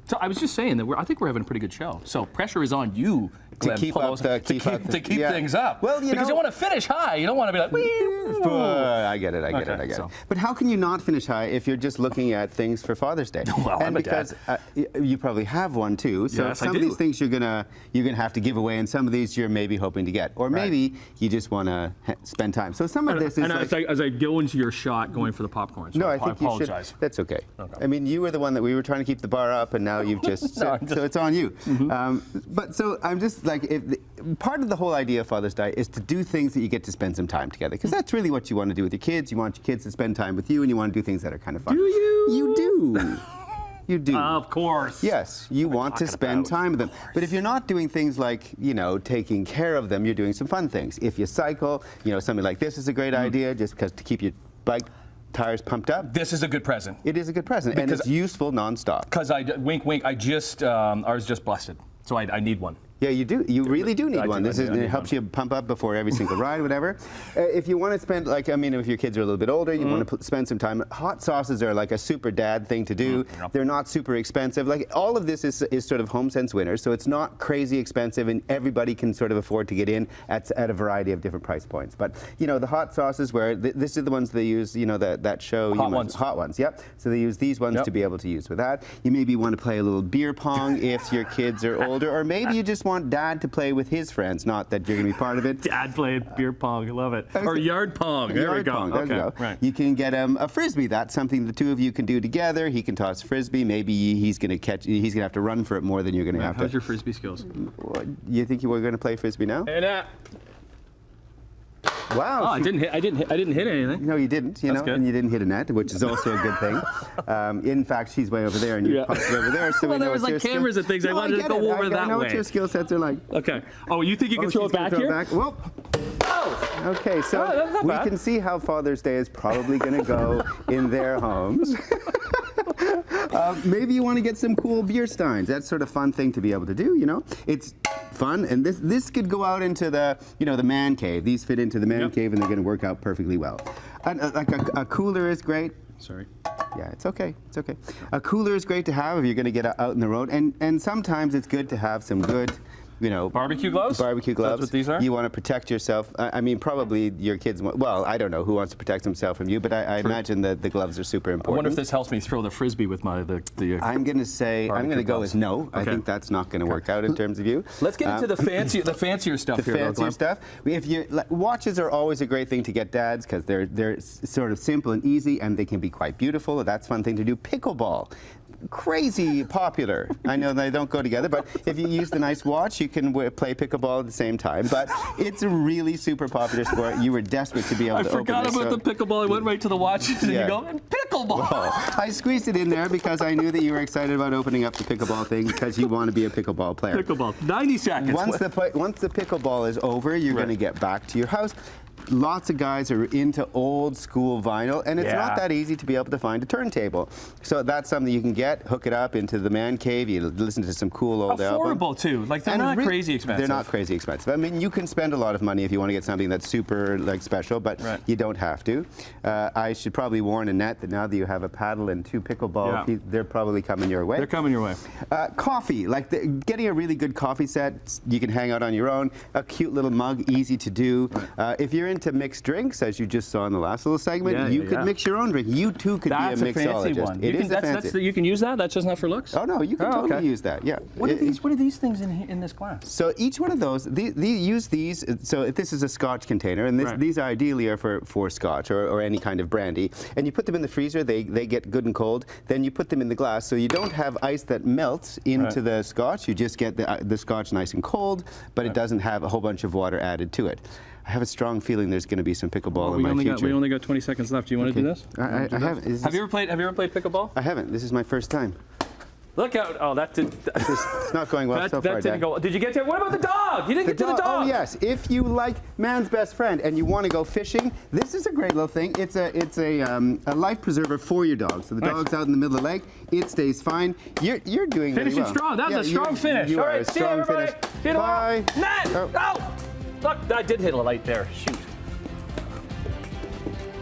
So I was just saying that I think we're having a pretty good show. So pressure is on you, Glen Peloso, to keep things up. Well, because you want to finish high. You don't want to be like, I get it. But how can you not finish high if you're just looking at things for Father's Day? Well, and because you probably have one too. So yes, some of these things you're gonna have to give away, and some of these you're maybe hoping to get, or maybe you just want to spend time. So some of this is as I go into your shot, going for the popcorn. So no, I think apologize. You should. That's okay. I mean, you were the one that we were trying to keep the bar up, and now you've just so it's on you. But so I'm just like, part of the whole idea of Father's Day is to do things that you get to spend some time together, because that's really what you want to do with your kids. You want your kids to spend time with you, and you want to do things that are kind of fun. Do you? You do. You do. Of course. Yes, you want to spend time with them. But if you're not doing things like, taking care of them, you're doing some fun things. If you cycle, something like this is a great idea, just because to keep your bike tires pumped up. This is a good present. It is a good present, and it's useful nonstop. Because wink, wink, ours just busted, so I need one. Yeah, you do. You really do need one. It helps you pump up before every single ride, whatever. If you want to spend, if your kids are a little bit older, you want to spend some time. Hot sauces are like a super dad thing to do. They're not super expensive. Like, all of this is sort of HomeSense winners, so it's not crazy expensive, and everybody can sort of afford to get in at a variety of different price points. But the hot sauces, where this is the ones they use. That show. Hot ones. Yep. So they use these ones to be able to use with that. You maybe want to play a little beer pong if your kids are older, or maybe you just want Dad to play with his friends, not that you're going to be part of it. Dad playing beer pong, I love it. Or yard pong, there we go. There we go. Right. You can get a Frisbee. That's something the two of you can do together. He can toss Frisbee. Maybe he's going to have to run for it more than you're going to have to. How's your Frisbee skills? You think you were going to play Frisbee now? And, wow. Oh, I didn't hit anything. No, you didn't. And you didn't hit a net, which is also a good thing. In fact, she's way over there, and you popped over there. So well, there was like cameras and things. I wanted to go over that way. I know what your skill sets are like. Okay. Oh, you think you can throw it back here? Well. Okay, so we can see how Father's Day is probably going to go in their homes. Maybe you want to get some cool beer steins. That's sort of fun thing to be able to do. It's fun, and this could go out into the the man cave. These fit into the man cave, and they're going to work out perfectly well. And like a cooler is great. Sorry. Yeah, it's okay. It's okay. A cooler is great to have if you're going to get out in the road, and sometimes it's good to have some good. Barbecue gloves? Barbecue gloves. That's what these are? You want to protect yourself. I mean, probably your kids, well, I don't know who wants to protect himself from you, but I imagine that the gloves are super important. I wonder if this helps me throw the Frisbee with I'm going to go with no. Okay. I think that's not going to work out in terms of you. Let's get into the fancier stuff here. The fancier stuff. Watches are always a great thing to get dads, because they're sort of simple and easy, and they can be quite beautiful. That's a fun thing to do. Pickleball. Crazy popular. I know they don't go together, but if you use the nice watch, you can play pickleball at the same time. But it's a really super popular sport. You were desperate to be able to open this. I forgot about the pickleball. I went right to the watches, and you go, pickleball! Well, I squeezed it in there because I knew that you were excited about opening up the pickleball thing, because you want to be a pickleball player. Pickleball. 90 seconds. Once the pickleball is over, you're going to get back to your house. Lots of guys are into old school vinyl, and it's not that easy to be able to find a turntable. So that's something you can get, hook it up into the man cave. You listen to some cool old album. Affordable too. Like, they're not crazy expensive. They're not crazy expensive. I mean, you can spend a lot of money if you want to get something that's super special, but you don't have to. I should probably warn Annette that now that you have a paddle and two pickleball, they're probably coming your way. They're coming your way. Coffee, getting a really good coffee set. You can hang out on your own. A cute little mug, easy to do. If you're into mixed drinks, as you just saw in the last little segment, you could mix your own drink. You too could be a mixologist. Fancy one. It is a fancy. You can use that? That's just not for looks? Oh no, you can totally use that. Yeah. What are these things in this glass? So each one of those, use these. So this is a Scotch container, and these ideally are for Scotch or any kind of brandy. And you put them in the freezer. They get good and cold. Then you put them in the glass, so you don't have ice that melts into the Scotch. You just get the Scotch nice and cold, but it doesn't have a whole bunch of water added to it. I have a strong feeling there's going to be some pickleball in my future. We only got 20 seconds left. Do you want to do this? I haven't. Have you ever played pickleball? I haven't. This is my first time. Look out! Oh, that did. It's not going well so far. That didn't go. Did you get to? What about the dog? You didn't get to the dog. Oh yes. If you like man's best friend and you want to go fishing, this is a great little thing. It's a life preserver for your dog. So the dog's out in the middle of the lake. It stays fine. You're doing really well. Finishing strong. That was a strong finish. You All are right. a strong finish. See you, everybody. Bye. Matt. Oh. Look, I did hit a light there. Shoot.